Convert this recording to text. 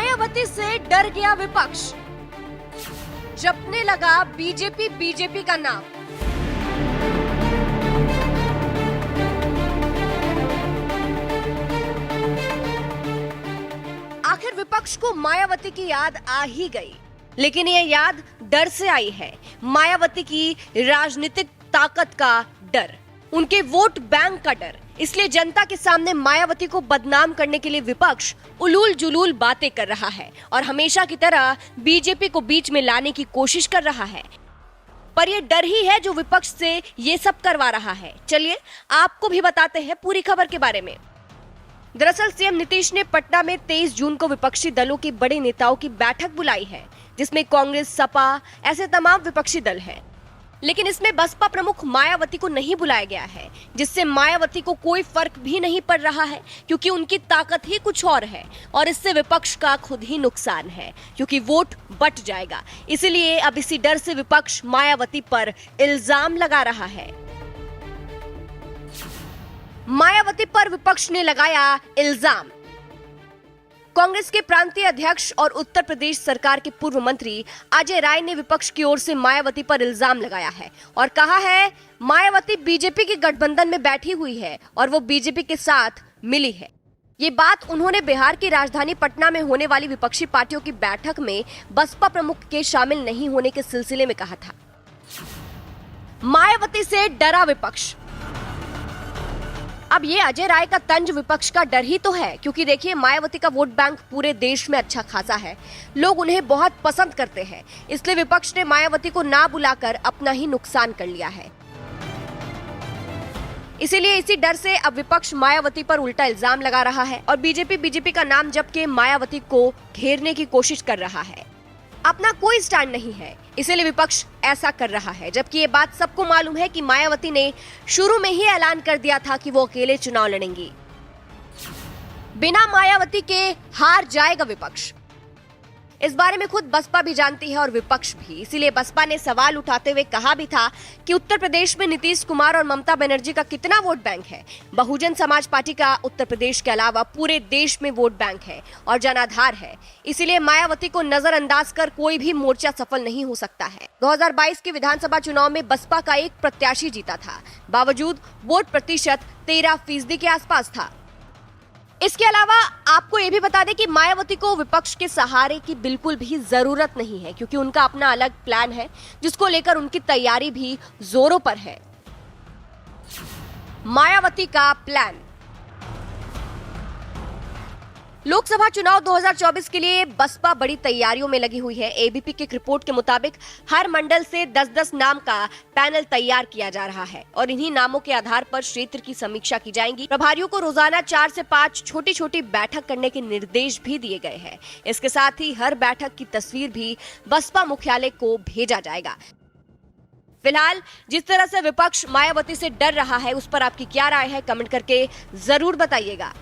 मायावती से डर गया विपक्ष, जपने लगा बीजेपी का नाम। आखिर विपक्ष को मायावती की याद आ ही गई, लेकिन ये याद डर से आई है। मायावती की राजनीतिक ताकत का डर, उनके वोट बैंक का डर। इसलिए जनता के सामने मायावती को बदनाम करने के लिए विपक्ष उलूल जुलूल बातें कर रहा है और हमेशा की तरह बीजेपी को बीच में लाने की कोशिश कर रहा है। पर यह डर ही है जो विपक्ष से ये सब करवा रहा है। चलिए आपको भी बताते हैं पूरी खबर के बारे में। दरअसल सीएम नीतीश ने पटना में 23 जून को विपक्षी दलों के बड़े नेताओं की बैठक बुलाई है, जिसमें कांग्रेस, सपा ऐसे तमाम विपक्षी दल हैं। लेकिन इसमें बसपा प्रमुख मायावती को नहीं बुलाया गया है, जिससे मायावती को कोई फर्क भी नहीं पड़ रहा है, क्योंकि उनकी ताकत ही कुछ और है और इससे विपक्ष का खुद ही नुकसान है, क्योंकि वोट बट जाएगा। इसलिए अब इसी डर से विपक्ष मायावती पर इल्जाम लगा रहा है। मायावती पर विपक्ष ने लगाया इल्जाम। कांग्रेस के प्रांतीय अध्यक्ष और उत्तर प्रदेश सरकार के पूर्व मंत्री अजय राय ने विपक्ष की ओर से मायावती पर इल्जाम लगाया है और कहा है मायावती बीजेपी के गठबंधन में बैठी हुई है और वो बीजेपी के साथ मिली है। ये बात उन्होंने बिहार की राजधानी पटना में होने वाली विपक्षी पार्टियों की बैठक में बसपा प्रमुख के शामिल नहीं होने के सिलसिले में कहा था। मायावती से डरा विपक्ष। अब ये अजय राय का तंज विपक्ष का डर ही तो है, क्योंकि देखिए मायावती का वोट बैंक पूरे देश में अच्छा खासा है, लोग उन्हें बहुत पसंद करते हैं। इसलिए विपक्ष ने मायावती को ना बुलाकर अपना ही नुकसान कर लिया है। इसीलिए इसी डर से अब विपक्ष मायावती पर उल्टा इल्जाम लगा रहा है और बीजेपी का नाम जप के मायावती को घेरने की कोशिश कर रहा है। अपना कोई स्टैंड नहीं है, इसीलिए विपक्ष ऐसा कर रहा है, जबकि ये बात सबको मालूम है कि मायावती ने शुरू में ही ऐलान कर दिया था कि वो अकेले चुनाव लड़ेंगी। बिना मायावती के हार जाएगा विपक्ष। इस बारे में खुद बसपा भी जानती है और विपक्ष भी। इसीलिए बसपा ने सवाल उठाते हुए कहा भी था कि उत्तर प्रदेश में नीतीश कुमार और ममता बनर्जी का कितना वोट बैंक है। बहुजन समाज पार्टी का उत्तर प्रदेश के अलावा पूरे देश में वोट बैंक है और जनाधार है। इसीलिए मायावती को नजरअंदाज कर कोई भी मोर्चा सफल नहीं हो सकता है। 2022 के विधानसभा चुनाव में बसपा का एक प्रत्याशी जीता था, बावजूद वोट प्रतिशत 13% के आसपास था। इसके अलावा आपको ये भी बता दें कि मायावती को विपक्ष के सहारे की बिल्कुल भी जरूरत नहीं है, क्योंकि उनका अपना अलग प्लान है, जिसको लेकर उनकी तैयारी भी जोरों पर है। मायावती का प्लान। लोकसभा चुनाव 2024 के लिए बसपा बड़ी तैयारियों में लगी हुई है। एबीपी की रिपोर्ट के मुताबिक हर मंडल से 10-10 नाम का पैनल तैयार किया जा रहा है और इन्हीं नामों के आधार पर क्षेत्र की समीक्षा की जाएगी। प्रभारियों को रोजाना 4 से 5 छोटी-छोटी बैठक करने के निर्देश भी दिए गए हैं। इसके साथ ही हर बैठक की तस्वीर भी बसपा मुख्यालय को भेजा जाएगा। फिलहाल जिस तरह से विपक्ष मायावती से डर रहा है, उस पर आपकी क्या राय है, कमेंट करके जरूर बताइएगा।